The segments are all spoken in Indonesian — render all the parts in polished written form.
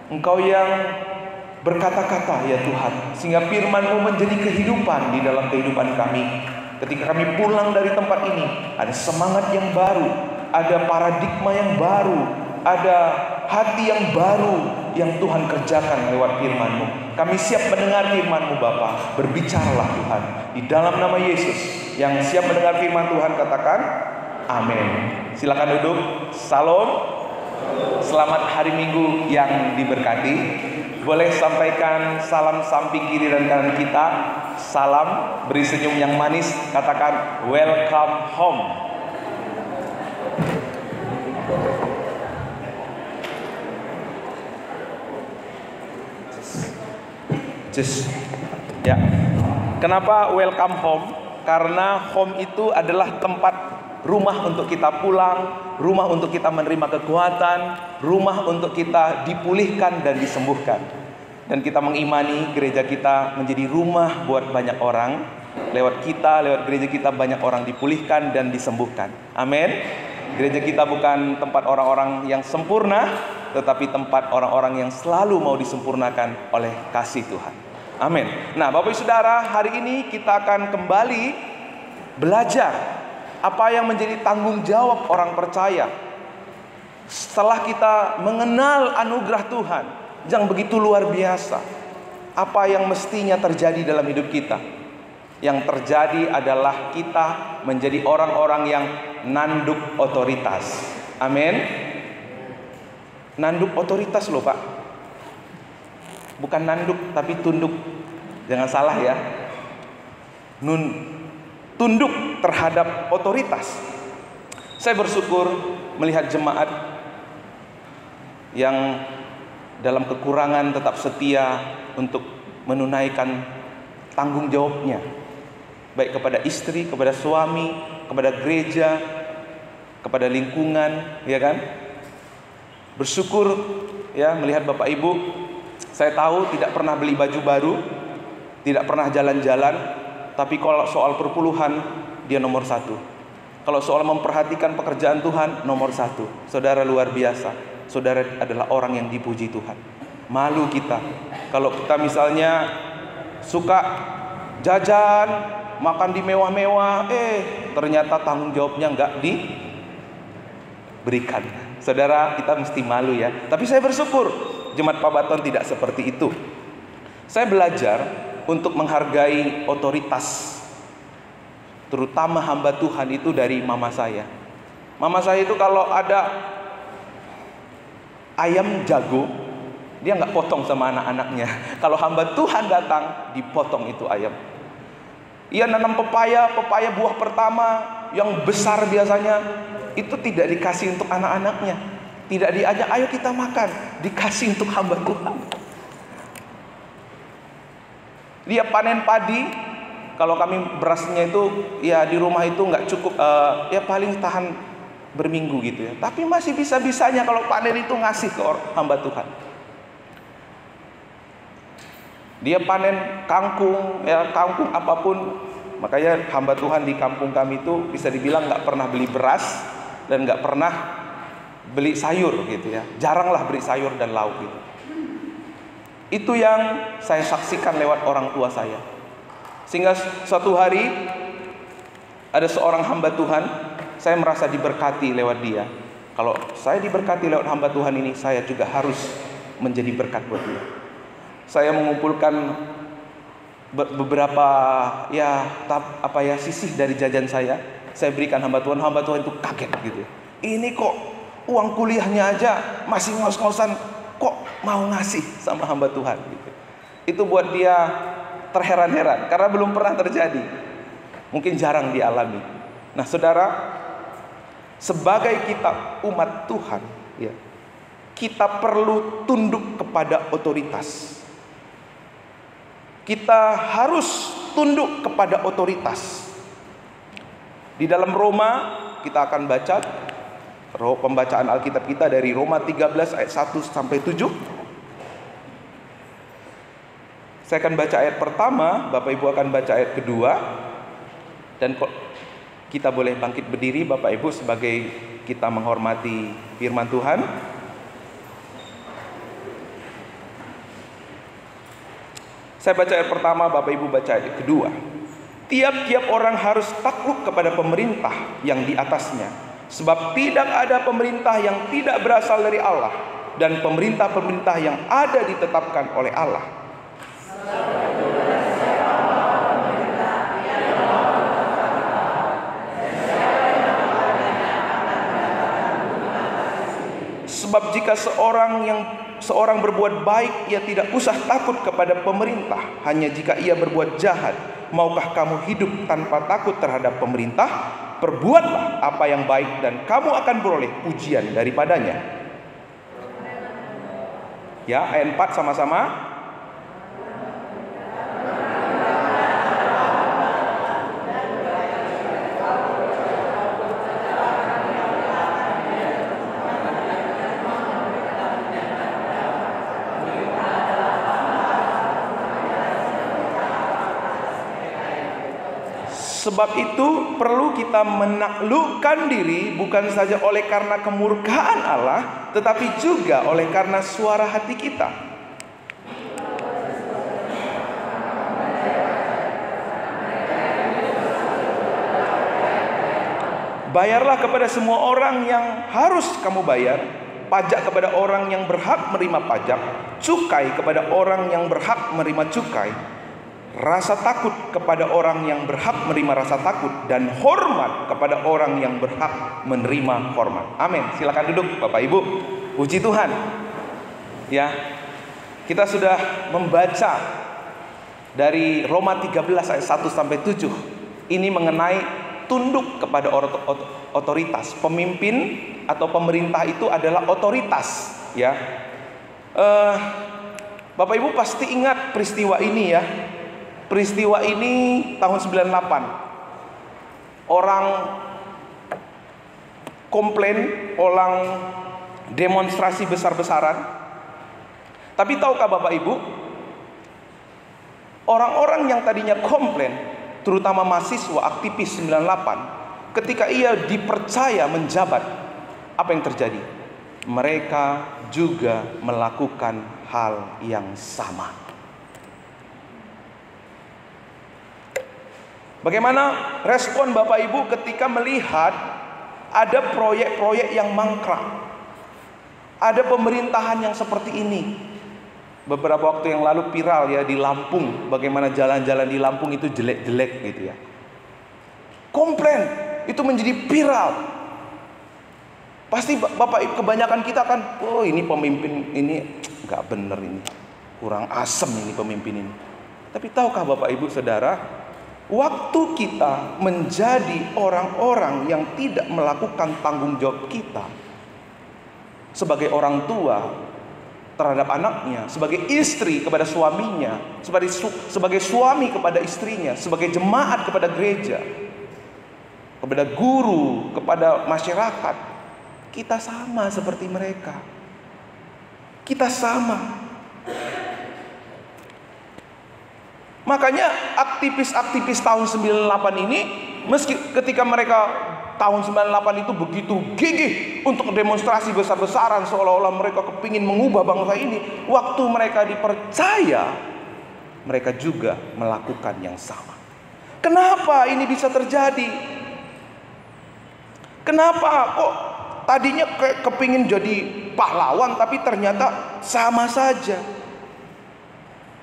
Engkau yang berkata-kata ya Tuhan, sehingga firman-Mu menjadi kehidupan di dalam kehidupan kami. Ketika kami pulang dari tempat ini, ada semangat yang baru, ada paradigma yang baru, ada hati yang baru yang Tuhan kerjakan lewat firman-Mu. Kami siap mendengar firman-Mu Bapa. Berbicaralah Tuhan, di dalam nama Yesus. Yang siap mendengar firman Tuhan katakan amin. Silakan duduk. Salam. Selamat hari Minggu yang diberkati. Boleh sampaikan salam samping kiri dan kanan kita. Salam, beri senyum yang manis. Katakan welcome home. Just ya. Kenapa welcome home? Karena home itu adalah tempat rumah untuk kita pulang, rumah untuk kita menerima kekuatan, rumah untuk kita dipulihkan dan disembuhkan. Dan kita mengimani gereja kita menjadi rumah buat banyak orang. Lewat kita, lewat gereja kita banyak orang dipulihkan dan disembuhkan. Amin. Gereja kita bukan tempat orang-orang yang sempurna, tetapi tempat orang-orang yang selalu mau disempurnakan oleh kasih Tuhan. Amin. Nah, Bapak Ibu Saudara, hari ini kita akan kembali belajar apa yang menjadi tanggung jawab orang percaya setelah kita mengenal anugerah Tuhan yang begitu luar biasa. Apa yang mestinya terjadi dalam hidup kita? Yang terjadi adalah kita menjadi orang-orang yang nanduk otoritas. Amin. Nanduk otoritas loh Pak. Bukan nanduk tapi tunduk. Jangan salah ya. Tunduk terhadap otoritas. Saya bersyukur melihat jemaat yang dalam kekurangan tetap setia untuk menunaikan tanggung jawabnya, baik kepada istri, kepada suami, kepada gereja, kepada lingkungan, ya kan? Bersyukur ya melihat Bapak Ibu. Saya tahu tidak pernah beli baju baru, tidak pernah jalan-jalan, tapi kalau soal perpuluhan dia nomor satu. Kalau soal memperhatikan pekerjaan Tuhan nomor satu. Saudara luar biasa. Saudara adalah orang yang dipuji Tuhan. Malu kita kalau kita misalnya suka jajan, makan di mewah-mewah, ternyata tanggung jawabnya nggak diberikan. Saudara, kita mesti malu ya. Tapi saya bersyukur Jemaat Pabaton tidak seperti itu. Saya belajar untuk menghargai otoritas, terutama hamba Tuhan itu dari mama saya. Mama saya itu kalau ada ayam jago, dia nggak potong sama anak-anaknya. Kalau hamba Tuhan datang, dipotong itu ayam. Ia nanam pepaya buah pertama yang besar biasanya, itu tidak dikasih untuk anak-anaknya. Tidak diajak, ayo kita makan, dikasih untuk hamba Tuhan. Dia panen padi, kalau kami berasnya itu ya di rumah itu nggak cukup, ya paling tahan berminggu gitu ya. Tapi masih bisa-bisanya kalau panen itu ngasih ke hamba Tuhan. Dia panen kangkung, ya kangkung apapun. Makanya hamba Tuhan di kampung kami itu bisa dibilang nggak pernah beli beras dan nggak pernah beli sayur gitu ya. Jaranglah beli sayur dan lauk gitu. Itu yang saya saksikan lewat orang tua saya. Sehingga suatu hari ada seorang hamba Tuhan, saya merasa diberkati lewat dia. Kalau saya diberkati lewat hamba Tuhan ini, saya juga harus menjadi berkat buat dia. Saya mengumpulkan beberapa sisih dari jajan saya berikan hamba Tuhan itu kaget gitu. Ini kok uang kuliahnya aja masih ngos-ngosan, kok mau ngasih sama hamba Tuhan gitu. Itu buat dia terheran-heran karena belum pernah terjadi. Mungkin jarang dialami. Nah, Saudara, sebagai kita umat Tuhan, ya, kita perlu tunduk kepada otoritas. Kita harus tunduk kepada otoritas. Di dalam Roma kita akan baca pembacaan Alkitab kita dari Roma 13 ayat 1 sampai 7. Saya akan baca ayat pertama, Bapak Ibu akan baca ayat kedua. Dan kita boleh bangkit berdiri Bapak Ibu sebagai kita menghormati firman Tuhan. Saya baca ayat pertama, Bapak Ibu baca ayat kedua. Tiap-tiap orang harus takluk kepada pemerintah yang di atasnya, sebab tidak ada pemerintah yang tidak berasal dari Allah, dan pemerintah-pemerintah yang ada ditetapkan oleh Allah. Sebab jika seorang berbuat baik, ia tidak usah takut kepada pemerintah. Hanya jika ia berbuat jahat, maukah kamu hidup tanpa takut terhadap pemerintah? Perbuatlah apa yang baik dan kamu akan beroleh pujian daripadanya. Ya, ayat 4 sama-sama. Sebab itu perlu kita menaklukkan diri, bukan saja oleh karena kemurkaan Allah, tetapi juga oleh karena suara hati kita. Bayarlah kepada semua orang yang harus kamu bayar, pajak kepada orang yang berhak menerima pajak, cukai kepada orang yang berhak menerima cukai, rasa takut kepada orang yang berhak menerima rasa takut, dan hormat kepada orang yang berhak menerima hormat. Amin. Silakan duduk Bapak Ibu. Puji Tuhan. Ya. Kita sudah membaca dari Roma 13 ayat 1 sampai 7. Ini mengenai tunduk kepada otoritas. Pemimpin atau pemerintah itu adalah otoritas, ya. Bapak Ibu pasti ingat peristiwa ini, ya. Peristiwa ini tahun 98. Orang komplain, orang demonstrasi besar-besaran. Tapi tahukah Bapak Ibu, orang-orang yang tadinya komplain, terutama mahasiswa aktivis 98, ketika ia dipercaya menjabat, apa yang terjadi? Mereka juga melakukan hal yang sama. Bagaimana respon Bapak Ibu ketika melihat ada proyek-proyek yang mangkrak, ada pemerintahan yang seperti ini? Beberapa waktu yang lalu viral, ya, di Lampung, bagaimana jalan-jalan di Lampung itu jelek-jelek gitu, ya. Komplain itu menjadi viral. Pasti Bapak Ibu, kebanyakan kita kan, oh ini pemimpin ini nggak bener, ini kurang asem ini pemimpin ini. Tapi tahukah Bapak Ibu Saudara, waktu kita menjadi orang-orang yang tidak melakukan tanggung jawab kita sebagai orang tua terhadap anaknya, sebagai istri kepada suaminya, sebagai suami kepada istrinya, sebagai jemaat kepada gereja, kepada guru, kepada masyarakat, kita sama seperti mereka. Kita sama. Makanya aktivis-aktivis tahun 98 ini, meski ketika mereka tahun 98 itu begitu gigih untuk demonstrasi besar-besaran, seolah-olah mereka kepingin mengubah bangsa ini, waktu mereka dipercaya, mereka juga melakukan yang sama. Kenapa ini bisa terjadi? Kenapa kok tadinya kepingin jadi pahlawan, tapi ternyata sama saja?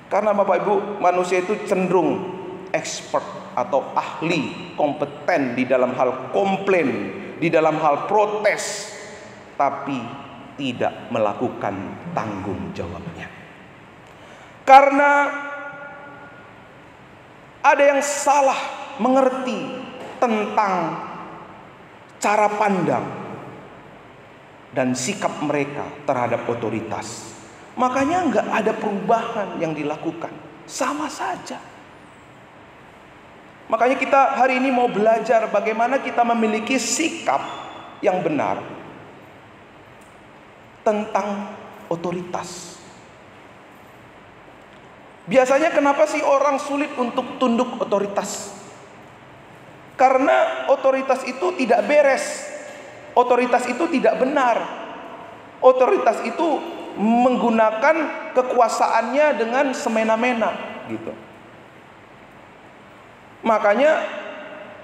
Karena Bapak Ibu, manusia itu cenderung expert atau ahli, kompeten di dalam hal komplain, di dalam hal protes, tapi tidak melakukan tanggung jawabnya. Karena ada yang salah mengerti tentang cara pandang dan sikap mereka terhadap otoritas. Makanya nggak ada perubahan yang dilakukan, sama saja. Makanya kita hari ini mau belajar bagaimana kita memiliki sikap yang benar tentang otoritas. Biasanya kenapa sih orang sulit untuk tunduk otoritas? Karena otoritas itu tidak beres, otoritas itu tidak benar, otoritas itu menggunakan kekuasaannya dengan semena-mena. gitu. Makanya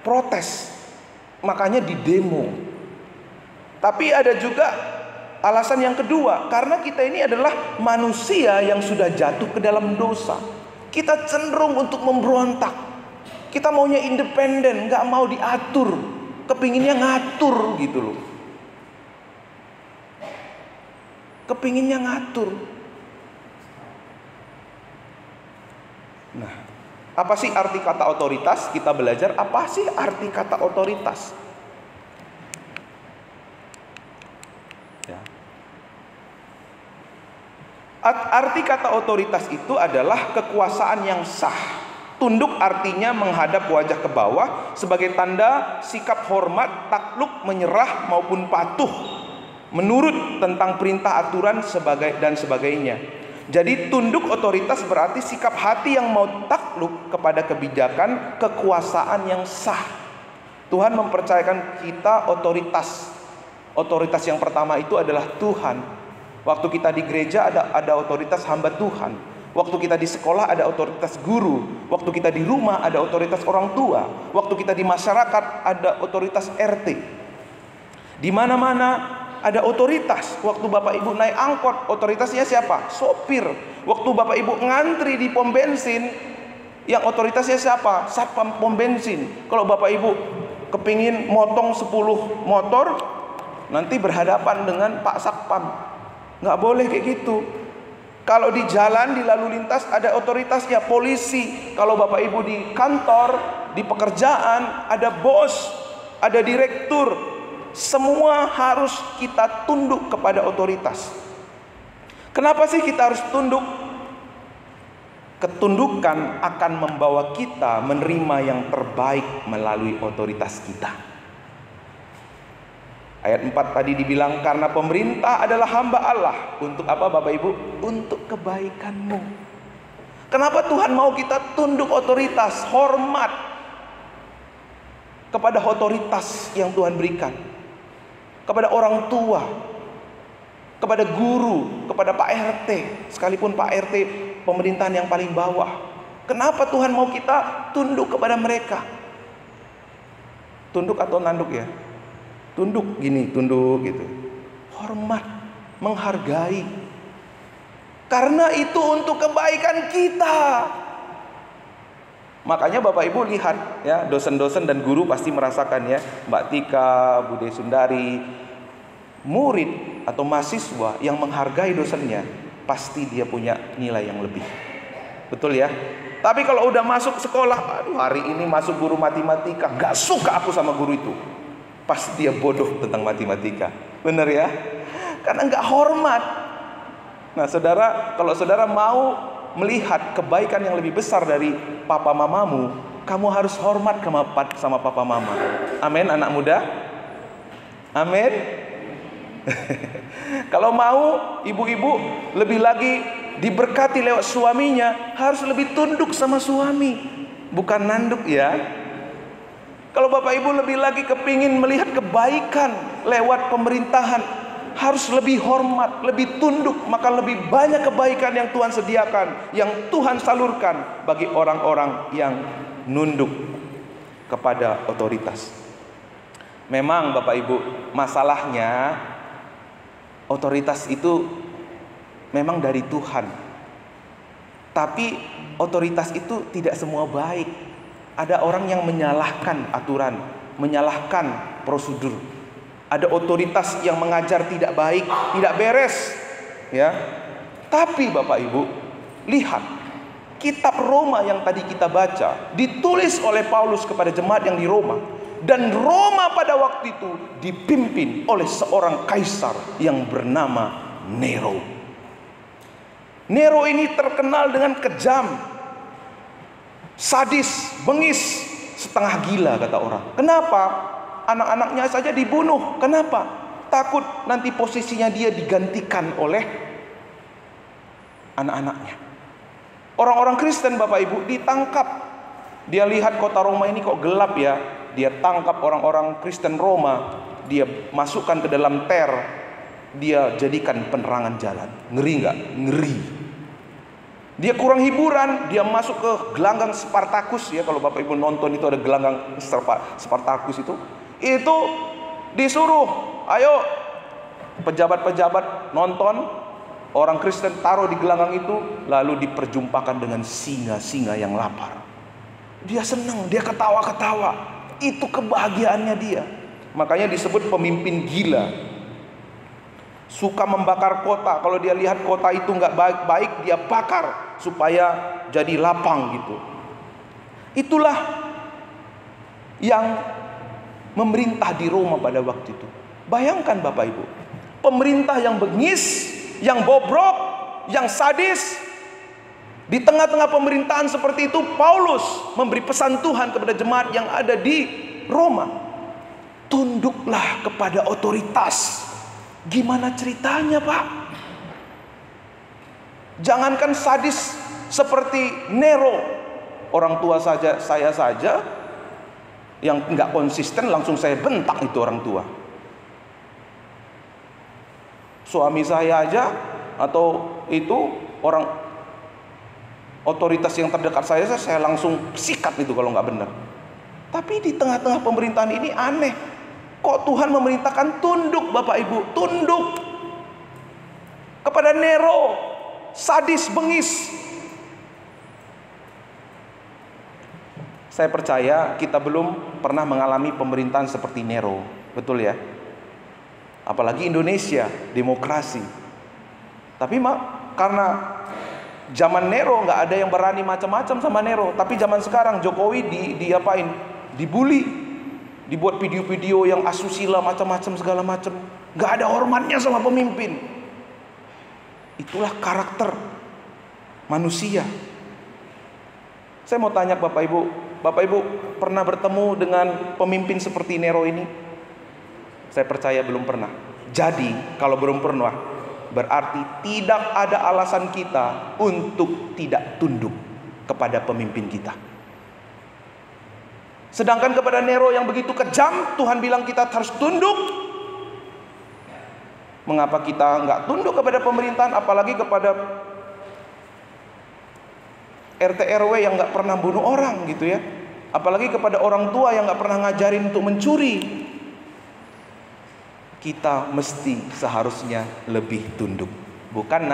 protes, makanya di demo. Tapi ada juga alasan yang kedua, karena kita ini adalah manusia yang sudah jatuh ke dalam dosa. Kita cenderung untuk memberontak. Kita maunya independen, nggak mau diatur, kepinginnya ngatur gitu loh. Kepinginnya ngatur. Nah, apa sih arti kata otoritas? Kita belajar apa sih arti kata otoritas. Ya. Arti kata otoritas itu adalah kekuasaan yang sah. Tunduk artinya menghadap wajah ke bawah sebagai tanda sikap hormat, takluk, menyerah maupun patuh menurut tentang perintah, aturan dan sebagainya. Jadi tunduk otoritas berarti sikap hati yang mau takluk kepada kebijakan, kekuasaan yang sah. Tuhan mempercayakan kita otoritas. Otoritas yang pertama itu adalah Tuhan. Waktu kita di gereja ada otoritas hamba Tuhan. Waktu kita di sekolah ada otoritas guru. Waktu kita di rumah ada otoritas orang tua. Waktu kita di masyarakat ada otoritas RT. Di mana-mana ada otoritas. Waktu Bapak Ibu naik angkot, otoritasnya siapa? Sopir. Waktu Bapak Ibu ngantri di pom bensin, yang otoritasnya siapa? Satpam pom bensin. Kalau Bapak Ibu kepingin motong 10 motor, nanti berhadapan dengan Pak Satpam. Nggak boleh kayak gitu. Kalau di jalan, di lalu lintas ada otoritasnya, polisi. Kalau Bapak Ibu di kantor, di pekerjaan, ada bos, ada direktur. Semua harus kita tunduk kepada otoritas. Kenapa sih kita harus tunduk? Ketundukan akan membawa kita menerima yang terbaik melalui otoritas kita. Ayat 4 tadi dibilang karena pemerintah adalah hamba Allah. Untuk apa Bapak Ibu? Untuk kebaikanmu. Kenapa Tuhan mau kita tunduk otoritas, hormat kepada otoritas yang Tuhan berikan? Kepada orang tua, kepada guru, kepada Pak RT, sekalipun Pak RT pemerintahan yang paling bawah. Kenapa Tuhan mau kita tunduk kepada mereka? Tunduk atau nanduk ya? Tunduk gini, tunduk gitu. Hormat, menghargai. Karena itu untuk kebaikan kita. Makanya Bapak Ibu lihat ya, dosen-dosen dan guru pasti merasakan ya, Mbak Tika, Bude Sundari, murid atau mahasiswa yang menghargai dosennya, pasti dia punya nilai yang lebih. Betul ya? Tapi kalau udah masuk sekolah, aduh hari ini masuk guru matematika, gak suka aku sama guru itu. Pasti dia bodoh tentang matematika. Benar ya? Karena gak hormat. Nah saudara, kalau saudara mau melihat kebaikan yang lebih besar dari papa mamamu, kamu harus hormat sama papa mama. Amin anak muda. Amin. Kalau mau ibu-ibu lebih lagi diberkati lewat suaminya, harus lebih tunduk sama suami, bukan nanduk ya. Kalau Bapak Ibu lebih lagi kepingin melihat kebaikan lewat pemerintahan, harus lebih hormat, lebih tunduk, maka lebih banyak kebaikan yang Tuhan sediakan, yang Tuhan salurkan bagi orang-orang yang nunduk kepada otoritas. Memang Bapak Ibu, masalahnya otoritas itu memang dari Tuhan. Tapi otoritas itu tidak semua baik. Ada orang yang menyalahkan aturan, menyalahkan prosedur. Ada otoritas yang mengajar tidak baik, tidak beres, ya. Tapi Bapak Ibu, lihat kitab Roma yang tadi kita baca, ditulis oleh Paulus kepada jemaat yang di Roma. Dan Roma pada waktu itu dipimpin oleh seorang kaisar yang bernama Nero. Nero ini terkenal dengan kejam, sadis, bengis, setengah gila kata orang. Kenapa? Anak-anaknya saja dibunuh. Kenapa? Takut nanti posisinya dia digantikan oleh anak-anaknya. Orang-orang Kristen Bapak Ibu ditangkap. Dia lihat kota Roma ini kok gelap ya. Dia tangkap orang-orang Kristen Roma. Dia masukkan ke dalam Dia jadikan penerangan jalan. Ngeri nggak? Ngeri. Dia kurang hiburan, dia masuk ke gelanggang Spartacus ya. Kalau Bapak Ibu nonton itu ada gelanggang Spartacus itu disuruh, ayo pejabat-pejabat nonton, orang Kristen taruh di gelanggang itu, lalu diperjumpakan dengan singa-singa yang lapar. Dia senang, dia ketawa-ketawa. Itu kebahagiaannya dia. Makanya disebut pemimpin gila. Suka membakar kota. Kalau dia lihat kota itu nggak baik-baik, dia bakar supaya jadi lapang gitu. Itulah yang memerintah di Roma pada waktu itu. Bayangkan Bapak Ibu, pemerintah yang bengis, yang bobrok, yang sadis. Di tengah-tengah pemerintahan seperti itu, Paulus memberi pesan Tuhan kepada jemaat yang ada di Roma. Tunduklah kepada otoritas. Gimana ceritanya, Pak? Jangankan sadis seperti Nero, orang tua saja, saya saja yang nggak konsisten langsung saya bentak itu orang tua. Suami saya aja atau itu orang otoritas yang terdekat saya langsung sikat itu kalau nggak benar. Tapi di tengah-tengah pemerintahan ini aneh. Kok Tuhan memerintahkan tunduk, Bapak Ibu, tunduk kepada Nero, sadis, bengis. Saya percaya kita belum pernah mengalami pemerintahan seperti Nero, betul ya? Apalagi Indonesia, demokrasi. Tapi karena zaman Nero nggak ada yang berani macam-macam sama Nero. Tapi zaman sekarang Jokowi diapain? Dibully. Dibuat video-video yang asusila macam-macam segala macam. Gak ada hormatnya sama pemimpin. Itulah karakter manusia. Saya mau tanya Bapak Ibu pernah bertemu dengan pemimpin seperti Nero ini? Saya percaya belum pernah. Jadi kalau belum pernah, berarti tidak ada alasan kita untuk tidak tunduk kepada pemimpin kita. Sedangkan kepada Nero yang begitu kejam, Tuhan bilang kita harus tunduk. Mengapa kita nggak tunduk kepada pemerintahan, apalagi kepada RT RW yang nggak pernah bunuh orang gitu ya? Apalagi kepada orang tua yang nggak pernah ngajarin untuk mencuri. Kita mesti seharusnya lebih tunduk. Bukan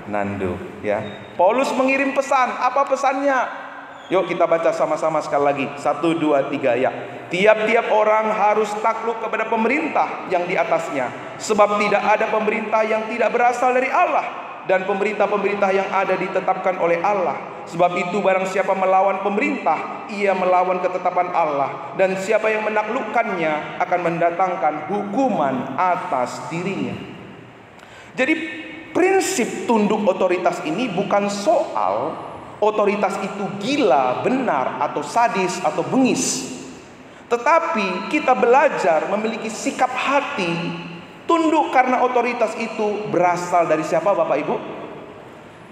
Nando ya. Paulus mengirim pesan. Apa pesannya? Yuk kita baca sama-sama sekali lagi. 1, 2, 3 ya. Tiap-tiap orang harus takluk kepada pemerintah yang di atasnya, sebab tidak ada pemerintah yang tidak berasal dari Allah, dan pemerintah-pemerintah yang ada ditetapkan oleh Allah. Sebab itu barang siapa melawan pemerintah, ia melawan ketetapan Allah, dan siapa yang menaklukkannya akan mendatangkan hukuman atas dirinya. Jadi prinsip tunduk otoritas ini bukan soal otoritas itu gila, benar, atau sadis, atau bengis. Tetapi kita belajar memiliki sikap hati tunduk karena otoritas itu berasal dari siapa Bapak Ibu?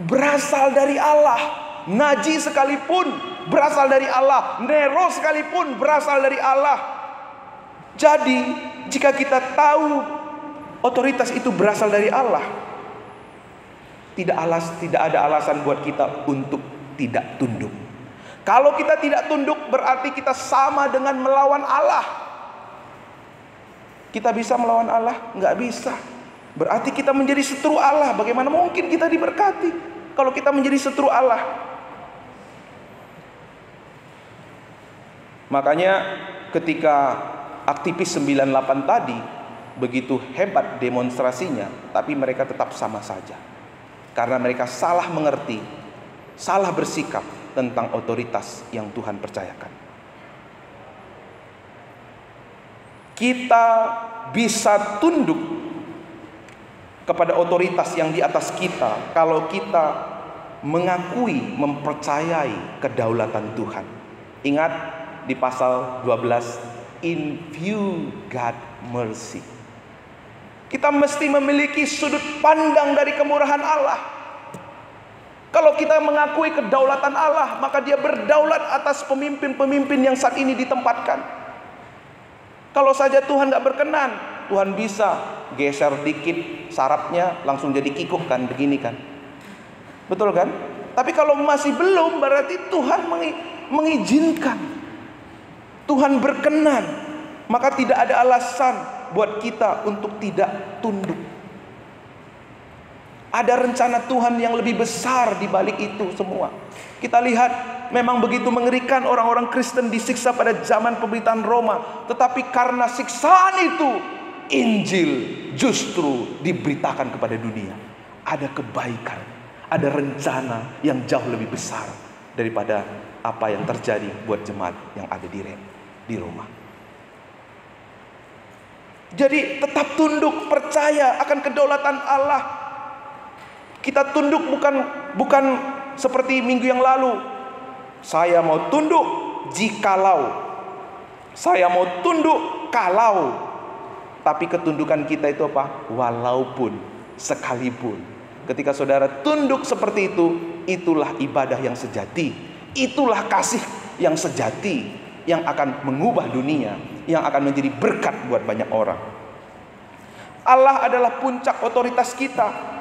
Berasal dari Allah. Naji sekalipun berasal dari Allah. Nero sekalipun berasal dari Allah. Jadi jika kita tahu otoritas itu berasal dari Allah, tidak ada alasan buat kita untuk tidak tunduk. Kalau kita tidak tunduk, berarti kita sama dengan melawan Allah. Kita bisa melawan Allah? Nggak bisa. Berarti kita menjadi setru Allah. Bagaimana mungkin kita diberkati kalau kita menjadi setru Allah? Makanya ketika aktivis 98 tadi begitu hebat demonstrasinya, tapi mereka tetap sama saja. Karena mereka salah mengerti, salah bersikap tentang otoritas yang Tuhan percayakan. Kita bisa tunduk kepada otoritas yang di atas kita kalau kita mengakui, mempercayai kedaulatan Tuhan. Ingat di pasal 12, in view God mercy. Kita mesti memiliki sudut pandang dari kemurahan Allah. Kalau kita mengakui kedaulatan Allah, maka Dia berdaulat atas pemimpin-pemimpin yang saat ini ditempatkan. Kalau saja Tuhan gak berkenan, Tuhan bisa geser dikit sarapnya langsung jadi kikuk kan, begini kan. Betul kan? Tapi kalau masih belum, berarti Tuhan mengizinkan. Tuhan berkenan. Maka tidak ada alasan buat kita untuk tidak tunduk. Ada rencana Tuhan yang lebih besar di balik itu semua. Kita lihat, memang begitu mengerikan orang-orang Kristen disiksa pada zaman pemerintahan Roma. Tetapi karena siksaan itu, Injil justru diberitakan kepada dunia. Ada kebaikan, ada rencana yang jauh lebih besar daripada apa yang terjadi buat jemaat yang ada di Roma. Jadi tetap tunduk, percaya akan kedaulatan Allah. Kita tunduk bukan seperti minggu yang lalu. Saya mau tunduk jikalau. Saya mau tunduk kalau. Tapi ketundukan kita itu apa? Walaupun, sekalipun. Ketika saudara tunduk seperti itu, itulah ibadah yang sejati. Itulah kasih yang sejati, yang akan mengubah dunia, yang akan menjadi berkat buat banyak orang. Allah adalah puncak otoritas kita.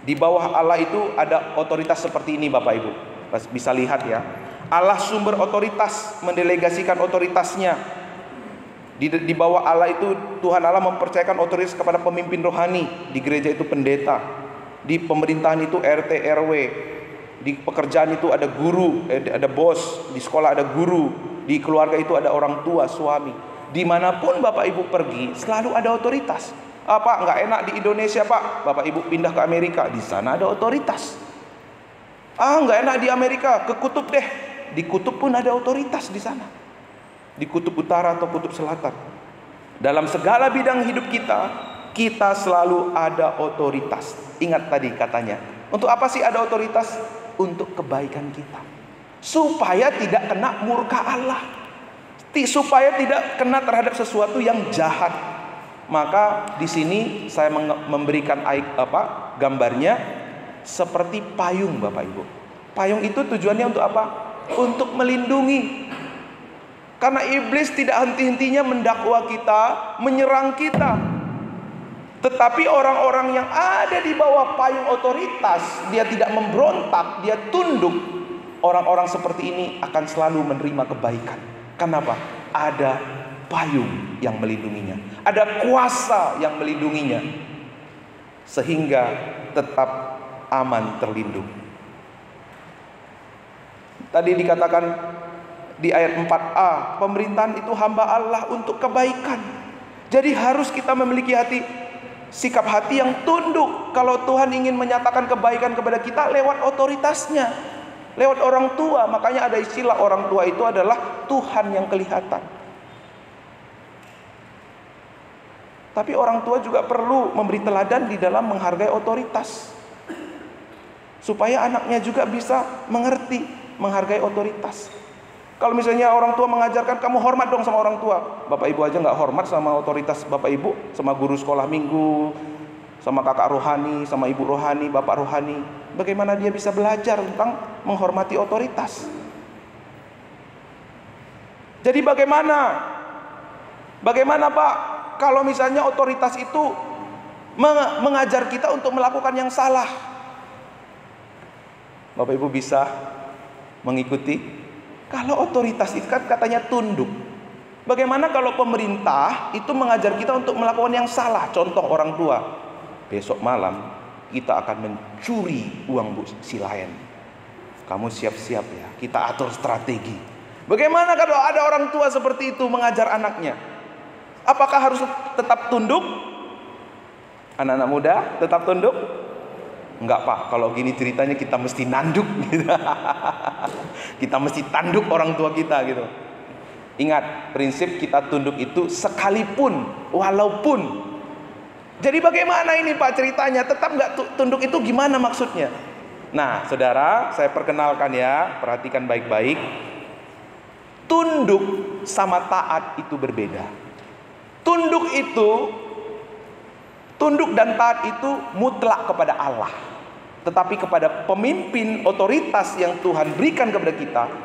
Di bawah Allah itu ada otoritas seperti ini, Bapak Ibu. Bisa lihat ya. Allah sumber otoritas, mendelegasikan otoritasnya. Di bawah Allah itu Tuhan Allah mempercayakan otoritas kepada pemimpin rohani. Di gereja itu pendeta. Di pemerintahan itu RT RW. Di pekerjaan itu ada guru, ada bos. Di sekolah ada guru. Di keluarga itu ada orang tua, suami. Dimanapun Bapak Ibu pergi, selalu ada otoritas. Pak, nggak enak di Indonesia, Pak. Bapak Ibu pindah ke Amerika, di sana ada otoritas. Nggak enak di Amerika, ke kutub deh. Di kutub pun ada otoritas di sana. Di kutub utara atau kutub selatan. Dalam segala bidang hidup kita selalu ada otoritas. Ingat tadi katanya. Untuk apa sih ada otoritas? Untuk kebaikan kita. Supaya tidak kena murka Allah. Supaya tidak kena terhadap sesuatu yang jahat. Maka di sini saya memberikan gambarnya seperti payung, Bapak Ibu. Payung itu tujuannya untuk apa? Untuk melindungi. Karena iblis tidak henti-hentinya mendakwa kita, menyerang kita. Tetapi orang-orang yang ada di bawah payung otoritas, dia tidak memberontak, dia tunduk. Orang-orang seperti ini akan selalu menerima kebaikan. Kenapa? Ada payung yang melindunginya, ada kuasa yang melindunginya, sehingga tetap aman, terlindung. Tadi dikatakan di ayat 4a, pemerintahan itu hamba Allah untuk kebaikan. Jadi harus kita memiliki sikap hati yang tunduk. Kalau Tuhan ingin menyatakan kebaikan kepada kita lewat otoritasnya, lewat orang tua. Makanya ada istilah orang tua itu adalah Tuhan yang kelihatan. Tapi orang tua juga perlu memberi teladan di dalam menghargai otoritas, supaya anaknya juga bisa mengerti, menghargai otoritas. Kalau misalnya orang tua mengajarkan kamu hormat dong sama orang tua, Bapak Ibu aja nggak hormat sama otoritas Bapak Ibu, sama guru sekolah minggu, sama kakak rohani, sama ibu rohani, bapak rohani, bagaimana dia bisa belajar tentang menghormati otoritas? Jadi bagaimana Pak, kalau misalnya otoritas itu mengajar kita untuk melakukan yang salah? Bapak Ibu bisa mengikuti. Kalau otoritas itu kan katanya tunduk. Bagaimana kalau pemerintah itu mengajar kita untuk melakukan yang salah? Contoh orang tua, besok malam kita akan mencuri uang si lain. Kamu siap-siap ya, kita atur strategi. Bagaimana kalau ada orang tua seperti itu mengajar anaknya? Apakah harus tetap tunduk? Anak-anak muda tetap tunduk? Enggak, Pak, kalau gini ceritanya kita mesti nanduk gitu. Kita mesti tanduk orang tua kita gitu. Ingat, prinsip kita tunduk itu sekalipun, walaupun. Jadi bagaimana ini Pak ceritanya? Tetap enggak tunduk itu gimana maksudnya? Nah, saudara, saya perkenalkan ya, perhatikan baik-baik. Tunduk sama taat itu berbeda. Tunduk dan taat itu mutlak kepada Allah. Tetapi kepada pemimpin otoritas yang Tuhan berikan kepada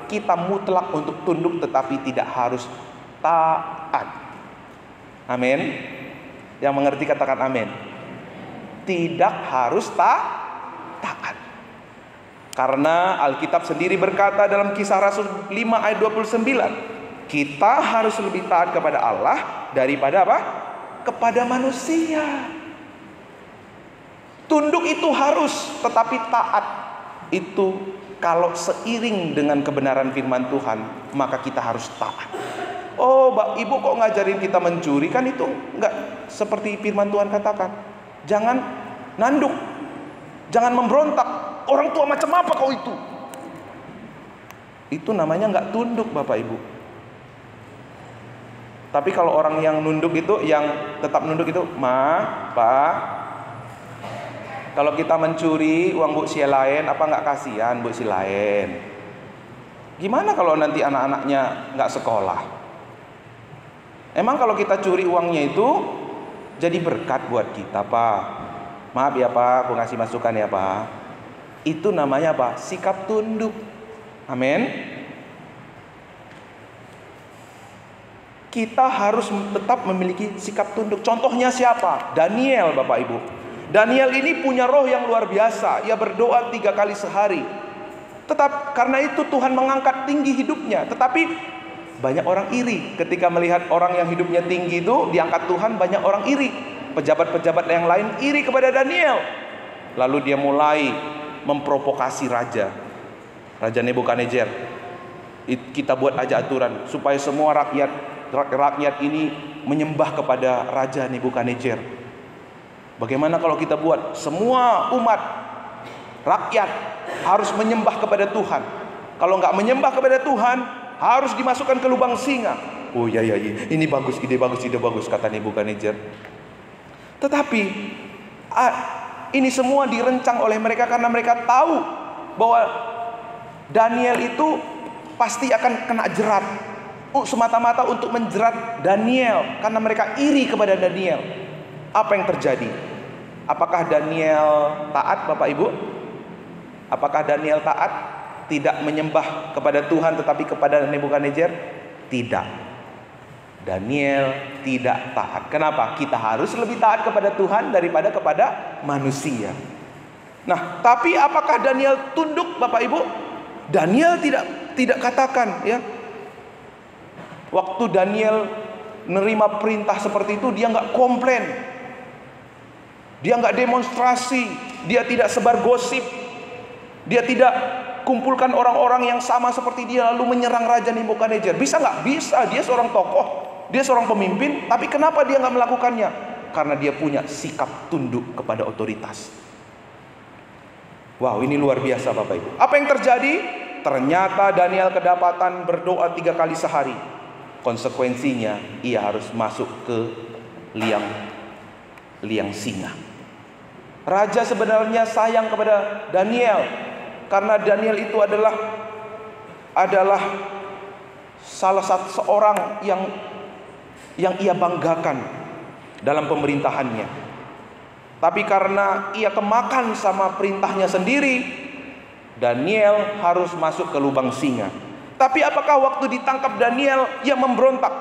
kita mutlak untuk tunduk, tetapi tidak harus taat. Amin. Yang mengerti katakan amin. Tidak harus taat. Karena Alkitab sendiri berkata dalam Kisah Rasul 5 ayat 29, kita harus lebih taat kepada Allah daripada apa? Kepada manusia. Tunduk itu harus, tetapi taat itu kalau seiring dengan kebenaran firman Tuhan, maka kita harus taat. Oh, Ibu kok ngajarin kita mencuri? Kan itu enggak seperti firman Tuhan katakan. Jangan nanduk, jangan memberontak. Orang tua macam apa kau itu? Itu namanya enggak tunduk, Bapak Ibu. Tapi kalau orang yang nunduk itu, yang tetap nunduk itu, Pak, kalau kita mencuri uang Bu si lain, apa nggak kasihan Bu si lain? Gimana kalau nanti anak-anaknya nggak sekolah? Emang kalau kita curi uangnya itu jadi berkat buat kita, Pak? Maaf ya Pak, aku ngasih masukan ya Pak. Itu namanya apa? Sikap tunduk. Amin. Kita harus tetap memiliki sikap tunduk. Contohnya siapa? Daniel, Bapak Ibu. Daniel ini punya roh yang luar biasa. Ia berdoa 3 kali sehari. Karena itu Tuhan mengangkat tinggi hidupnya. Tetapi banyak orang iri. Ketika melihat orang yang hidupnya tinggi itu diangkat Tuhan, banyak orang iri. Pejabat-pejabat yang lain iri kepada Daniel. Lalu dia mulai memprovokasi raja Nebukadnezar. Kita buat aja aturan supaya semua rakyat ini menyembah kepada raja Nebukadnezar. Bagaimana kalau kita buat semua umat rakyat harus menyembah kepada Tuhan? Kalau nggak menyembah kepada Tuhan, harus dimasukkan ke lubang singa. Oh iya, ini bagus, ide bagus kata Nebukadnezar. Tetapi ini semua direncang oleh mereka karena mereka tahu bahwa Daniel itu pasti akan kena jerat. Semata-mata untuk menjerat Daniel karena mereka iri kepada Daniel. Apa yang terjadi? Apakah Daniel taat, Bapak Ibu? Apakah Daniel taat? Tidak menyembah kepada Tuhan tetapi kepada Nebukadnezar? Tidak. Daniel tidak taat. Kenapa? Kita harus lebih taat kepada Tuhan daripada kepada manusia. Nah, tapi apakah Daniel tunduk, Bapak Ibu? Daniel tidak katakan ya. Waktu Daniel menerima perintah seperti itu, dia nggak komplain. Dia nggak demonstrasi, dia tidak sebar gosip, dia tidak kumpulkan orang-orang yang sama seperti dia lalu menyerang Raja Nebukadnezar. Bisa nggak? Bisa. Dia seorang tokoh, dia seorang pemimpin. Tapi kenapa dia nggak melakukannya? Karena dia punya sikap tunduk kepada otoritas. Wow, ini luar biasa Bapak Ibu. Apa yang terjadi? Ternyata Daniel kedapatan berdoa 3 kali sehari. Konsekuensinya ia harus masuk ke liang singa. Raja sebenarnya sayang kepada Daniel karena Daniel itu adalah salah satu seorang yang ia banggakan dalam pemerintahannya. Tapi karena ia kemakan sama perintahnya sendiri, Daniel harus masuk ke lubang singa. Tapi apakah waktu ditangkap Daniel ia memberontak?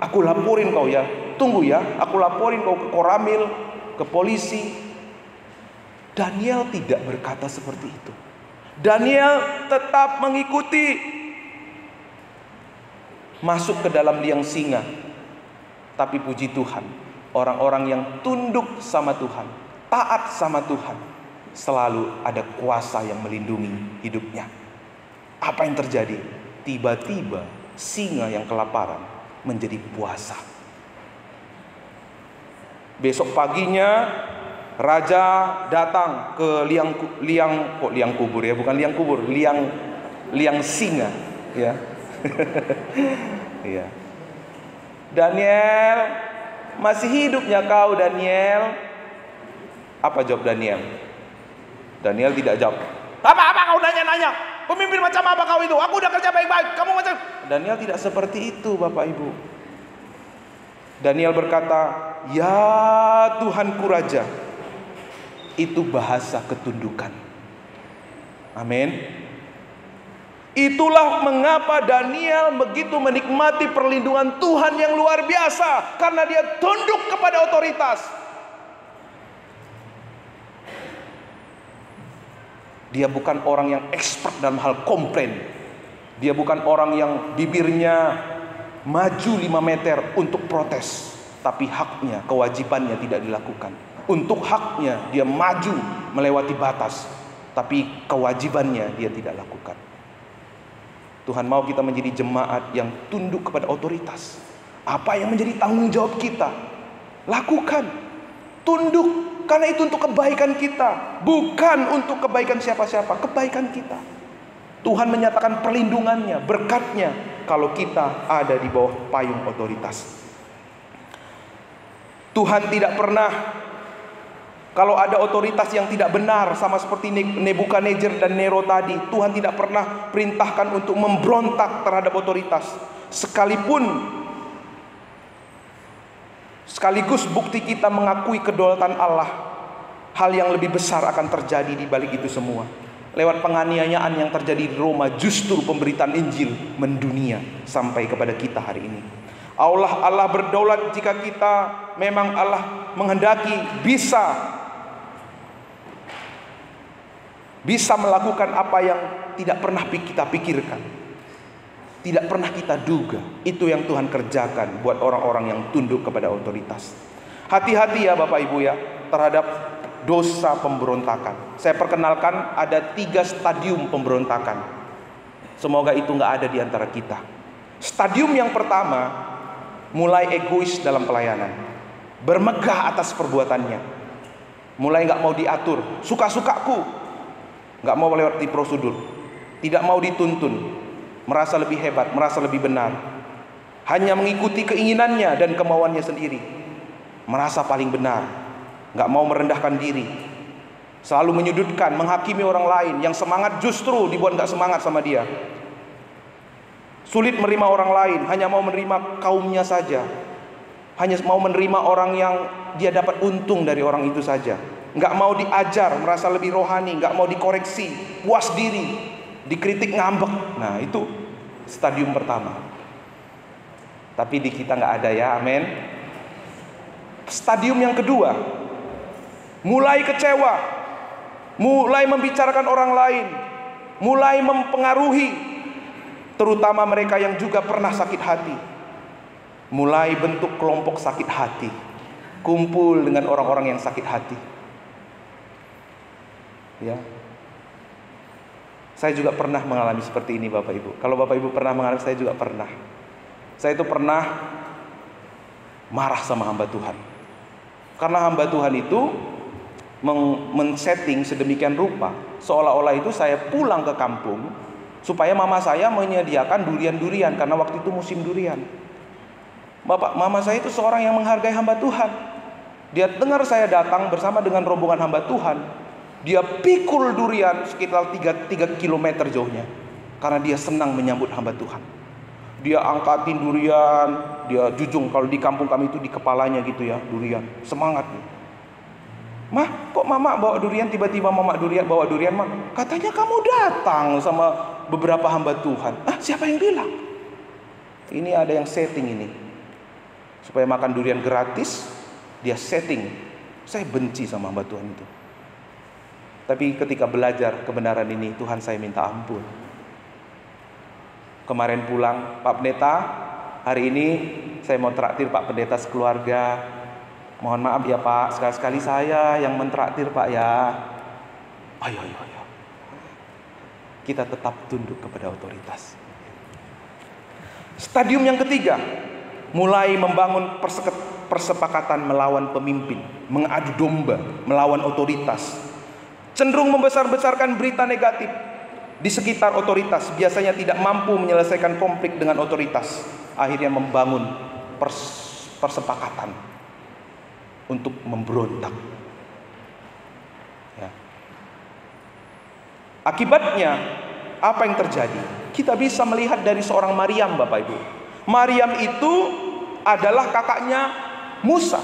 Aku laporin kau ya. Tunggu ya, aku laporin kau ke Koramil, ke polisi. Daniel tidak berkata seperti itu. Daniel tetap mengikuti, masuk ke dalam liang singa. Tapi puji Tuhan, orang-orang yang tunduk sama Tuhan, taat sama Tuhan, selalu ada kuasa yang melindungi hidupnya. Apa yang terjadi? Tiba-tiba singa yang kelaparan menjadi puasa. Besok paginya raja datang ke liang singa, ya. Ya. Daniel, masih hidupnya kau Daniel? Apa jawab Daniel? Daniel tidak jawab. Apa kau nanya-nanya? Pemimpin macam apa kau itu? Aku udah kerja baik-baik, kamu macam... Daniel tidak seperti itu, Bapak Ibu. Daniel berkata, ya Tuhanku Raja. Itu bahasa ketundukan. Amin. Itulah mengapa Daniel begitu menikmati perlindungan Tuhan yang luar biasa. Karena dia tunduk kepada otoritas. Dia bukan orang yang expert dalam hal komplain. Dia bukan orang yang bibirnya maju 5 meter untuk protes, tapi haknya, kewajibannya tidak dilakukan. Untuk haknya dia maju melewati batas, tapi kewajibannya dia tidak lakukan. Tuhan mau kita menjadi jemaat yang tunduk kepada otoritas. Apa yang menjadi tanggung jawab kita, lakukan. Tunduk, karena itu untuk kebaikan kita, bukan untuk kebaikan siapa-siapa, kebaikan kita. Tuhan menyatakan perlindungannya, berkatnya, kalau kita ada di bawah payung otoritas. Tuhan tidak pernah, kalau ada otoritas yang tidak benar, sama seperti Nebukadnezar dan Nero tadi, Tuhan tidak pernah perintahkan untuk memberontak terhadap otoritas. Sekaligus bukti kita mengakui kedaulatan Allah, hal yang lebih besar akan terjadi di balik itu semua. Lewat penganiayaan yang terjadi di Roma, justru pemberitaan Injil mendunia sampai kepada kita hari ini. Allah berdaulat jika kita memang Allah menghendaki bisa melakukan apa yang tidak pernah kita pikirkan, tidak pernah kita duga. Itu yang Tuhan kerjakan buat orang-orang yang tunduk kepada otoritas. Hati-hati ya Bapak Ibu ya terhadap dosa pemberontakan. Saya perkenalkan ada 3 stadium pemberontakan. Semoga itu nggak ada di antara kita. Stadium yang pertama, mulai egois dalam pelayanan, bermegah atas perbuatannya, mulai nggak mau diatur, suka-sukaku, nggak mau melewati prosedur, tidak mau dituntun, merasa lebih hebat, merasa lebih benar, hanya mengikuti keinginannya dan kemauannya sendiri, merasa paling benar. Nggak mau merendahkan diri, selalu menyudutkan, menghakimi orang lain. Yang semangat justru dibuat nggak semangat sama dia. Sulit menerima orang lain, hanya mau menerima kaumnya saja, hanya mau menerima orang yang dia dapat untung dari orang itu saja. Nggak mau diajar, merasa lebih rohani, nggak mau dikoreksi, puas diri, dikritik ngambek. Nah itu stadium pertama. Tapi di kita nggak ada ya, amin. Stadium yang kedua, mulai kecewa, mulai membicarakan orang lain, mulai mempengaruhi, terutama mereka yang juga pernah sakit hati. Mulai bentuk kelompok sakit hati, kumpul dengan orang-orang yang sakit hati. Ya, saya juga pernah mengalami seperti ini Bapak Ibu. Kalau Bapak Ibu pernah mengalami, saya juga pernah. Saya itu pernah marah sama hamba Tuhan, karena hamba Tuhan itu men-setting sedemikian rupa seolah-olah itu saya pulang ke kampung supaya mama saya menyediakan durian-durian, karena waktu itu musim durian. Mama saya itu seorang yang menghargai hamba Tuhan. Dia dengar saya datang bersama dengan rombongan hamba Tuhan, dia pikul durian sekitar 3 km jauhnya, karena dia senang menyambut hamba Tuhan. Dia angkatin durian, dia jujung, kalau di kampung kami itu di kepalanya gitu ya, durian, semangat. Mah, kok mama bawa durian, tiba-tiba mama bawa durian, mah? Katanya kamu datang sama beberapa hamba Tuhan. Ah, siapa yang bilang? Ini ada yang setting ini, supaya makan durian gratis, dia setting. Saya benci sama hamba Tuhan itu. Tapi ketika belajar kebenaran ini, Tuhan saya minta ampun. Kemarin pulang, Pak Pendeta, hari ini saya mau traktir Pak Pendeta sekeluarga. Mohon maaf ya Pak, sekali-sekali saya yang mentraktir Pak ya. Ayo. Kita tetap tunduk kepada otoritas. Stadium yang ketiga, mulai membangun persepakatan melawan pemimpin, mengadu domba, melawan otoritas. Cenderung membesar-besarkan berita negatif di sekitar otoritas, biasanya tidak mampu menyelesaikan konflik dengan otoritas, akhirnya membangun persepakatan untuk memberontak. Ya. Akibatnya apa yang terjadi? Kita bisa melihat dari seorang Maryam, Bapak Ibu. Maryam itu adalah kakaknya Musa.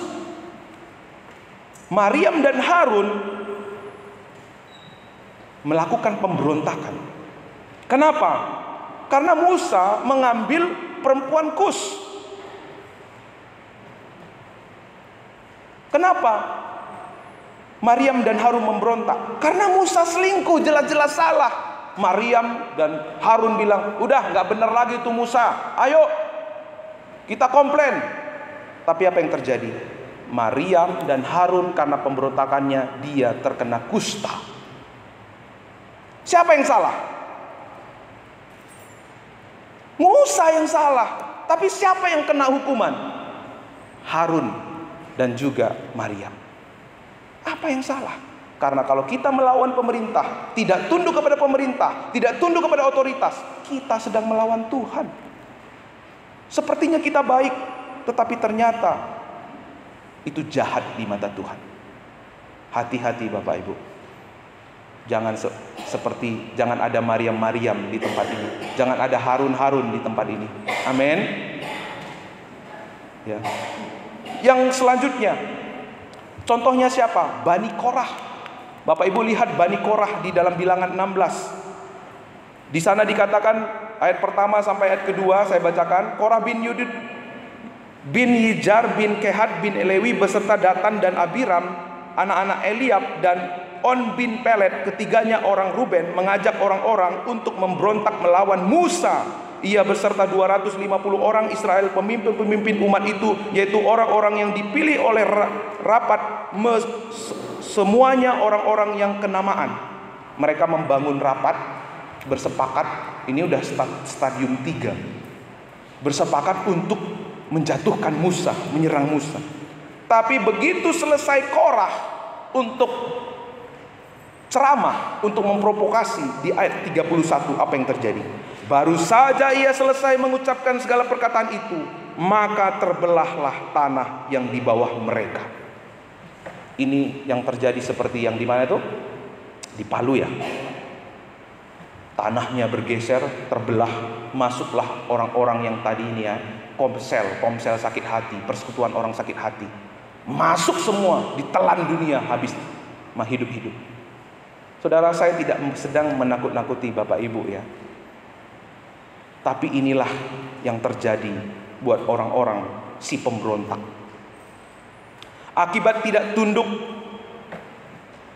Maryam dan Harun melakukan pemberontakan. Kenapa? Karena Musa mengambil perempuan Kus. Kenapa? Maryam dan Harun memberontak? Karena Musa selingkuh, jelas-jelas salah. Maryam dan Harun bilang, udah nggak benar lagi itu Musa, ayo kita komplain. Tapi apa yang terjadi? Maryam dan Harun karena pemberontakannya dia terkena kusta. Siapa yang salah? Musa yang salah. Tapi siapa yang kena hukuman? Harun dan juga Maryam. Apa yang salah? Karena kalau kita melawan pemerintah, tidak tunduk kepada pemerintah, tidak tunduk kepada otoritas, kita sedang melawan Tuhan. Sepertinya kita baik, tetapi ternyata itu jahat di mata Tuhan. Hati-hati Bapak Ibu. Jangan jangan ada Maryam di tempat ini. Jangan ada Harun di tempat ini. Amin. Ya. Yang selanjutnya, contohnya siapa? Bani Korah. Bapak Ibu lihat Bani Korah di dalam Bilangan 16. Di sana dikatakan ayat pertama sampai ayat kedua saya bacakan. Korah bin Yudid bin Yijar bin Kehat bin Elewi beserta Datan dan Abiram, anak-anak Eliab dan On bin Pelet, ketiganya orang Ruben, mengajak orang-orang untuk memberontak melawan Musa. Ia beserta 250 orang Israel, pemimpin-pemimpin umat itu, yaitu orang-orang yang dipilih oleh rapat, semuanya orang-orang yang kenamaan. Mereka membangun rapat, bersepakat, ini udah stadium 3, bersepakat untuk menjatuhkan Musa, menyerang Musa. Tapi begitu selesai Korah untuk ceramah, untuk memprovokasi, di ayat 31 apa yang terjadi? Baru saja ia selesai mengucapkan segala perkataan itu, maka terbelahlah tanah yang di bawah mereka. Ini yang terjadi seperti yang di mana itu? Di Palu ya. Tanahnya bergeser, terbelah, masuklah orang-orang yang tadi ini ya, komsel sakit hati, persekutuan orang sakit hati. Masuk semua, ditelan dunia, habis hidup-hidup. Saudara, saya tidak sedang menakut-nakuti Bapak Ibu ya. Tapi inilah yang terjadi buat orang-orang si pemberontak. Akibat tidak tunduk,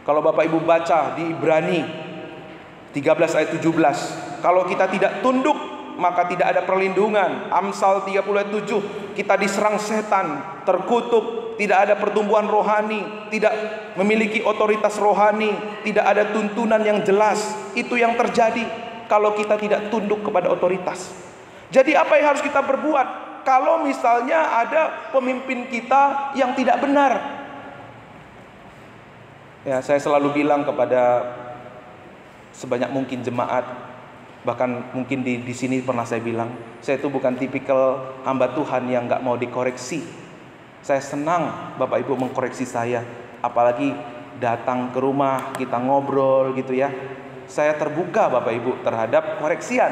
kalau Bapak Ibu baca di Ibrani 13 ayat 17, kalau kita tidak tunduk maka tidak ada perlindungan. Amsal 30 ayat 7, kita diserang setan, terkutuk, tidak ada pertumbuhan rohani, tidak memiliki otoritas rohani, tidak ada tuntunan yang jelas. Itu yang terjadi kalau kita tidak tunduk kepada otoritas. Jadi apa yang harus kita berbuat kalau misalnya ada pemimpin kita yang tidak benar? Ya, saya selalu bilang kepada sebanyak mungkin jemaat, bahkan mungkin di sini pernah saya bilang, saya itu bukan tipikal hamba Tuhan yang nggak mau dikoreksi. Saya senang Bapak Ibu mengkoreksi saya, apalagi datang ke rumah kita ngobrol gitu ya. Saya terbuka Bapak Ibu terhadap koreksian,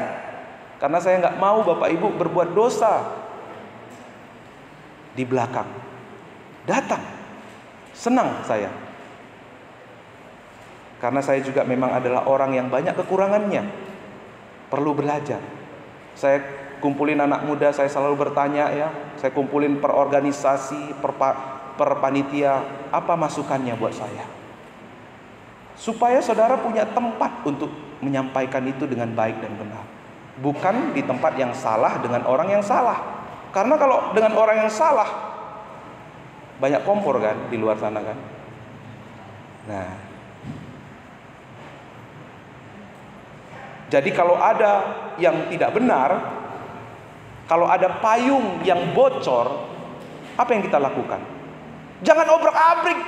karena saya nggak mau Bapak Ibu berbuat dosa di belakang. Datang, senang saya, karena saya juga memang adalah orang yang banyak kekurangannya, perlu belajar. Saya kumpulin anak muda, saya selalu bertanya ya, saya kumpulin per organisasi, per panitia, apa masukannya buat saya, supaya saudara punya tempat untuk menyampaikan itu dengan baik dan benar, bukan di tempat yang salah dengan orang yang salah. Karena kalau dengan orang yang salah, banyak kompor kan di luar sana kan. Nah, jadi kalau ada yang tidak benar, kalau ada payung yang bocor, apa yang kita lakukan? Jangan obrak-abrik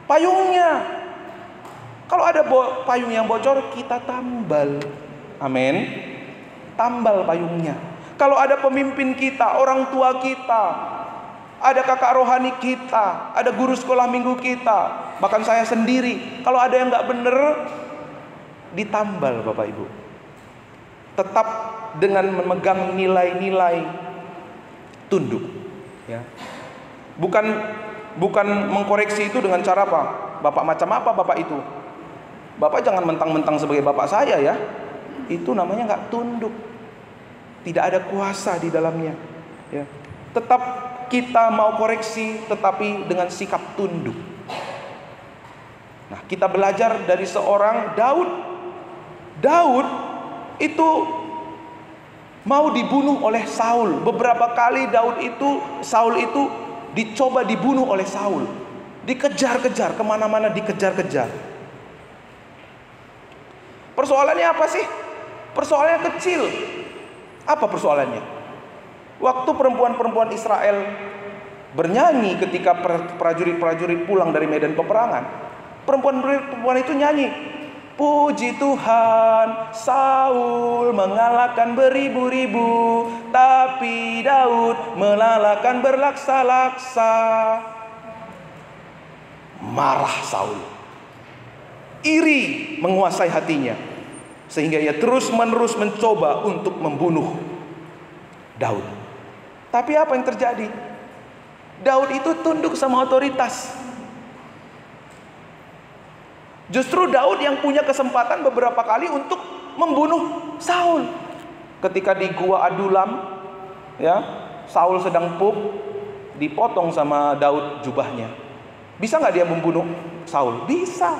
payungnya. Kalau ada payung yang bocor, kita tambal. Amin. Tambal payungnya. Kalau ada pemimpin kita, orang tua kita, ada kakak rohani kita, ada guru sekolah minggu kita, bahkan saya sendiri, kalau ada yang nggak bener, ditambal Bapak Ibu. Tetap dengan memegang nilai-nilai tunduk. Ya. Bukan mengkoreksi itu dengan cara apa? Bapak macam apa Bapak itu? Bapak jangan mentang-mentang sebagai bapak saya ya. Itu namanya nggak tunduk. Tidak ada kuasa di dalamnya. Ya. Tetap kita mau koreksi, tetapi dengan sikap tunduk. Nah, kita belajar dari seorang Daud. Daud itu mau dibunuh oleh Saul. Beberapa kali Saul itu dicoba dibunuh oleh Saul. Dikejar-kejar, kemana-mana dikejar-kejar. Persoalannya apa sih? Persoalannya kecil. Apa persoalannya? Waktu perempuan-perempuan Israel bernyanyi ketika prajurit-prajurit pulang dari medan peperangan, perempuan-perempuan itu nyanyi, puji Tuhan, Saul mengalahkan beribu-ribu, tapi Daud mengalahkan berlaksa-laksa. Marah Saul, iri menguasai hatinya, sehingga ia terus-menerus mencoba untuk membunuh Daud. Tapi apa yang terjadi? Daud itu tunduk sama otoritas. Justru Daud yang punya kesempatan beberapa kali untuk membunuh Saul. Ketika di gua Adulam, ya, Saul sedang pup, dipotong sama Daud jubahnya. Bisa nggak dia membunuh Saul? Bisa.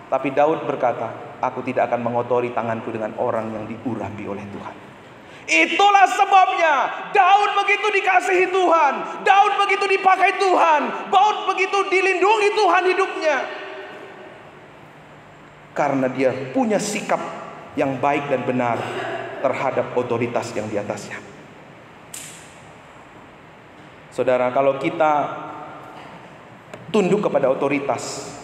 Tapi Daud berkata, aku tidak akan mengotori tanganku dengan orang yang diurapi oleh Tuhan. Itulah sebabnya Daud begitu dikasihi Tuhan, Daud begitu dipakai Tuhan, Daud begitu dilindungi Tuhan hidupnya. Karena dia punya sikap yang baik dan benar terhadap otoritas yang di atasnya. Saudara, kalau kita tunduk kepada otoritas,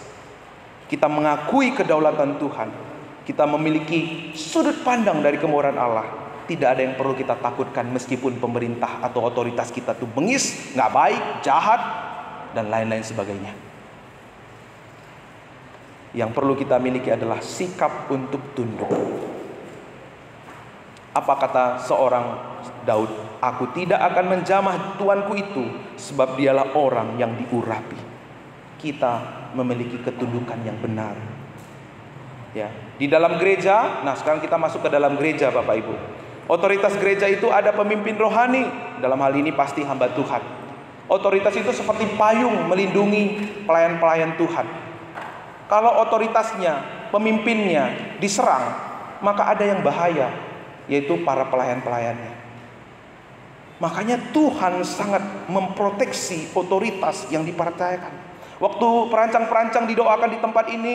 kita mengakui kedaulatan Tuhan, kita memiliki sudut pandang dari kemurahan Allah, tidak ada yang perlu kita takutkan meskipun pemerintah atau otoritas kita tuh bengis, nggak baik, jahat, dan lain-lain sebagainya. Yang perlu kita miliki adalah sikap untuk tunduk. Apa kata seorang Daud? Aku tidak akan menjamah tuanku itu, sebab dialah orang yang diurapi. Kita memiliki ketundukan yang benar. Ya, di dalam gereja, nah sekarang kita masuk ke dalam gereja, Bapak Ibu. Otoritas gereja itu ada pemimpin rohani, dalam hal ini pasti hamba Tuhan. Otoritas itu seperti payung melindungi pelayan-pelayan Tuhan. Kalau otoritasnya, pemimpinnya diserang, maka ada yang bahaya, yaitu para pelayan-pelayannya. Makanya Tuhan sangat memproteksi otoritas yang dipercayakan. Waktu perancang-perancang didoakan di tempat ini,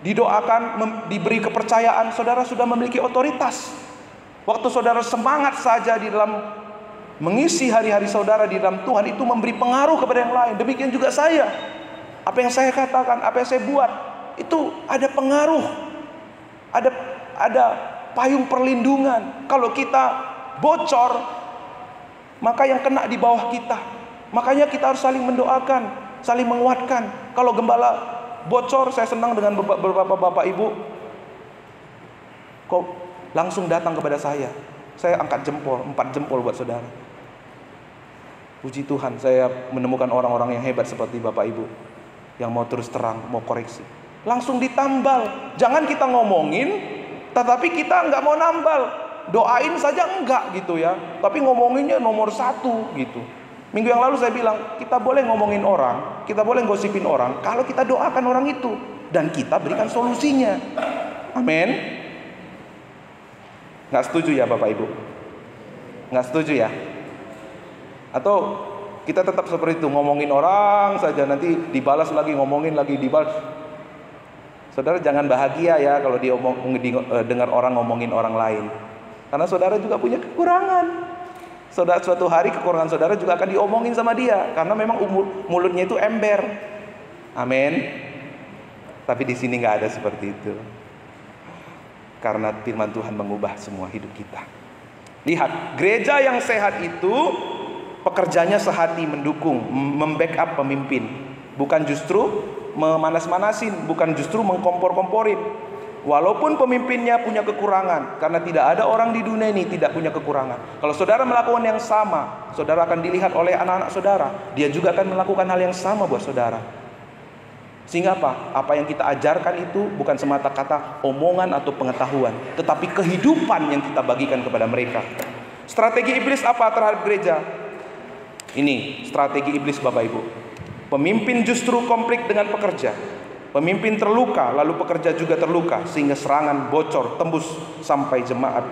didoakan, diberi kepercayaan, saudara sudah memiliki otoritas. Waktu saudara semangat saja di dalam mengisi hari-hari saudara di dalam Tuhan, itu memberi pengaruh kepada yang lain. Demikian juga saya. Apa yang saya katakan, apa yang saya buat, itu ada pengaruh. Ada payung perlindungan. Kalau kita bocor, maka yang kena di bawah kita. Makanya kita harus saling mendoakan, saling menguatkan. Kalau gembala bocor, saya senang dengan beberapa bapak ibu kok langsung datang kepada saya. Saya angkat jempol, 4 jempol buat saudara. Puji Tuhan, saya menemukan orang-orang yang hebat seperti bapak ibu, yang mau terus terang, mau koreksi. Langsung ditambal. Jangan kita ngomongin, tetapi kita nggak mau nambal. Doain saja enggak gitu ya, tapi ngomonginnya nomor 1 gitu. Minggu yang lalu saya bilang, kita boleh ngomongin orang, kita boleh gosipin orang, kalau kita doakan orang itu, dan kita berikan solusinya. Amin. Nggak setuju ya Bapak Ibu? Nggak setuju ya? Atau kita tetap seperti itu, ngomongin orang saja, nanti dibalas lagi, ngomongin lagi, dibalas. Saudara jangan bahagia ya kalau dengar orang ngomongin orang lain. Karena saudara juga punya kekurangan. Saudara, suatu hari kekurangan saudara juga akan diomongin sama dia, karena memang mulutnya itu ember. Amin. Tapi di sini nggak ada seperti itu, karena firman Tuhan mengubah semua hidup kita. Lihat, gereja yang sehat itu pekerjanya sehati mendukung, membackup pemimpin, bukan justru memanas-manasin, bukan justru mengkompor-komporin. Walaupun pemimpinnya punya kekurangan, karena tidak ada orang di dunia ini tidak punya kekurangan. Kalau saudara melakukan yang sama, saudara akan dilihat oleh anak-anak saudara. Dia juga akan melakukan hal yang sama buat saudara. Sehingga apa? Apa yang kita ajarkan itu bukan semata-kata omongan atau pengetahuan, tetapi kehidupan yang kita bagikan kepada mereka. Strategi iblis apa terhadap gereja? Ini strategi iblis Bapak Ibu. Pemimpin justru konflik dengan pekerja. Pemimpin terluka, lalu pekerja juga terluka, sehingga serangan bocor tembus sampai jemaat.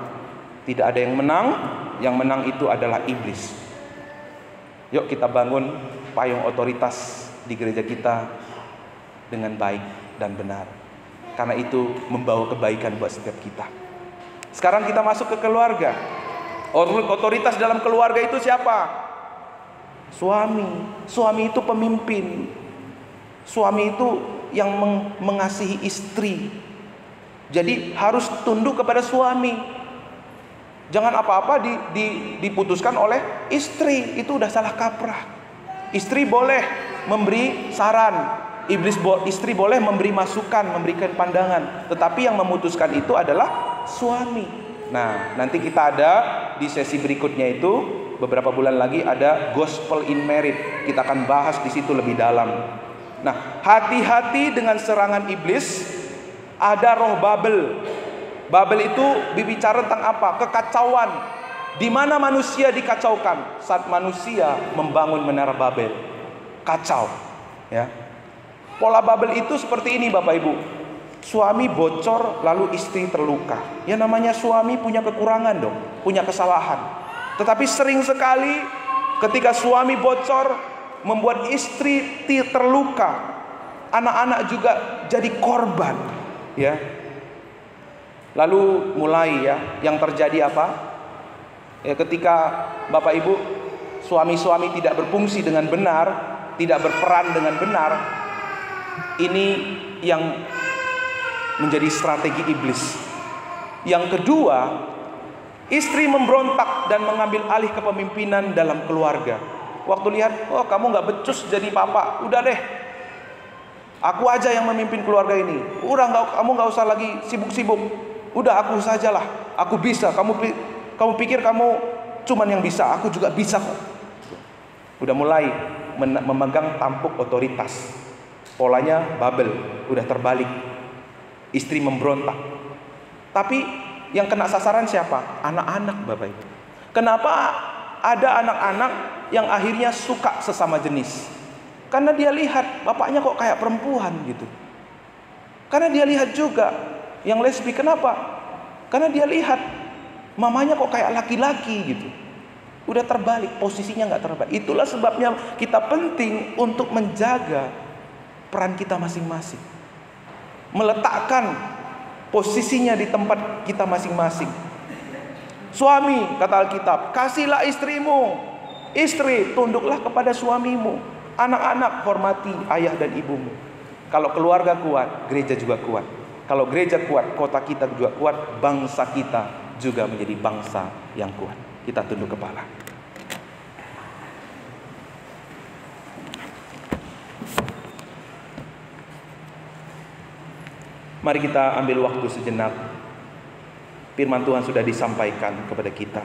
Tidak ada yang menang itu adalah iblis. Yuk kita bangun payung otoritas di gereja kita dengan baik dan benar. Karena itu membawa kebaikan buat setiap kita. Sekarang kita masuk ke keluarga. Otoritas dalam keluarga itu siapa? Suami. Suami itu pemimpin. Suami itu yang mengasihi istri. Jadi harus tunduk kepada suami. Jangan apa-apa diputuskan oleh istri. Itu udah salah kaprah. Istri boleh memberi saran, istri boleh memberi masukan, memberikan pandangan. Tetapi yang memutuskan itu adalah suami. Nah, nanti kita ada di sesi berikutnya itu, beberapa bulan lagi ada Gospel in Marriage. Kita akan bahas di situ lebih dalam. Nah, hati-hati dengan serangan iblis. Ada roh Babel. Babel itu berbicara tentang apa? Kekacauan. Di mana manusia dikacaukan? Saat manusia membangun menara Babel. Kacau, ya. Pola Babel itu seperti ini, Bapak Ibu. Suami bocor lalu istri terluka. Ya namanya suami punya kekurangan dong, punya kesalahan. Tetapi sering sekali ketika suami bocor membuat istri terluka, anak-anak juga jadi korban, ya. Lalu mulai ya, yang terjadi apa? Ya, ketika Bapak Ibu suami-suami tidak berfungsi dengan benar, tidak berperan dengan benar, ini yang menjadi strategi iblis. Yang kedua, istri memberontak dan mengambil alih kepemimpinan dalam keluarga. Waktu lihat, oh kamu gak becus jadi papa, udah deh, aku aja yang memimpin keluarga ini. Kamu gak usah lagi sibuk-sibuk. Udah aku sajalah, aku bisa. Kamu pikir kamu cuman yang bisa, aku juga bisa kok. Udah mulai memegang tampuk otoritas. Polanya Babel, udah terbalik. Istri memberontak. Tapi yang kena sasaran siapa? Anak-anak, Bapak Ibu. Kenapa ada anak-anak yang akhirnya suka sesama jenis? Karena dia lihat bapaknya kok kayak perempuan gitu. Karena dia lihat juga yang lesbi. Kenapa? Karena dia lihat mamanya kok kayak laki-laki gitu. Udah terbalik, posisinya nggak terbalik. Itulah sebabnya kita penting untuk menjaga peran kita masing-masing, meletakkan posisinya di tempat kita masing-masing. Suami, kata Alkitab, kasihlah istrimu. Istri, tunduklah kepada suamimu. Anak-anak, hormati ayah dan ibumu. Kalau keluarga kuat, gereja juga kuat. Kalau gereja kuat, kota kita juga kuat. Bangsa kita juga menjadi bangsa yang kuat. Kita tunduk kepala. Mari kita ambil waktu sejenak. Firman Tuhan sudah disampaikan kepada kita.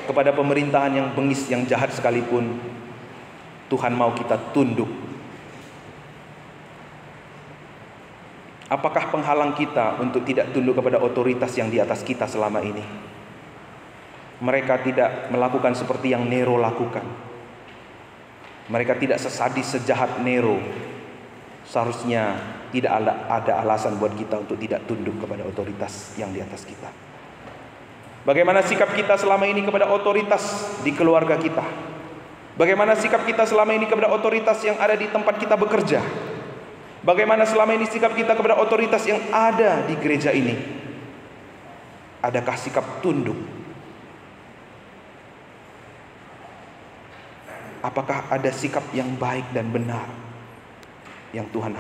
Kepada pemerintahan yang bengis, yang jahat sekalipun, Tuhan mau kita tunduk. Apakah penghalang kita untuk tidak tunduk kepada otoritas yang di atas kita selama ini? Mereka tidak melakukan seperti yang Nero lakukan. Mereka tidak sesadis sejahat Nero. Seharusnya tidak ada alasan buat kita untuk tidak tunduk kepada otoritas yang di atas kita. Bagaimana sikap kita selama ini kepada otoritas di keluarga kita? Bagaimana sikap kita selama ini kepada otoritas yang ada di tempat kita bekerja? Bagaimana selama ini sikap kita kepada otoritas yang ada di gereja ini? Adakah sikap tunduk? Apakah ada sikap yang baik dan benar yang Tuhan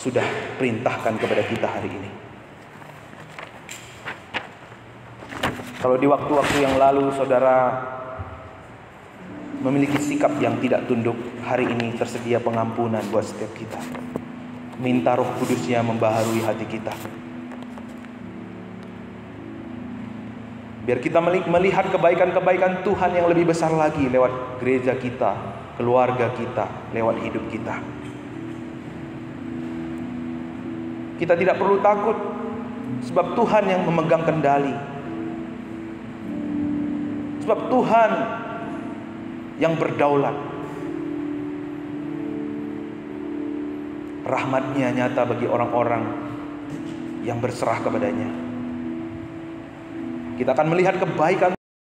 sudah perintahkan kepada kita hari ini? Kalau di waktu-waktu yang lalu saudara memiliki sikap yang tidak tunduk, hari ini tersedia pengampunan buat setiap kita. Minta Roh Kudus-Nya membaharui hati kita. Biar kita melihat kebaikan-kebaikan Tuhan yang lebih besar lagi lewat gereja kita, keluarga kita, lewat hidup kita. Kita tidak perlu takut, sebab Tuhan yang memegang kendali. Sebab Tuhan yang berdaulat. rahmat-Nya nyata bagi orang-orang yang berserah kepadanya. Kita akan melihat kebaikan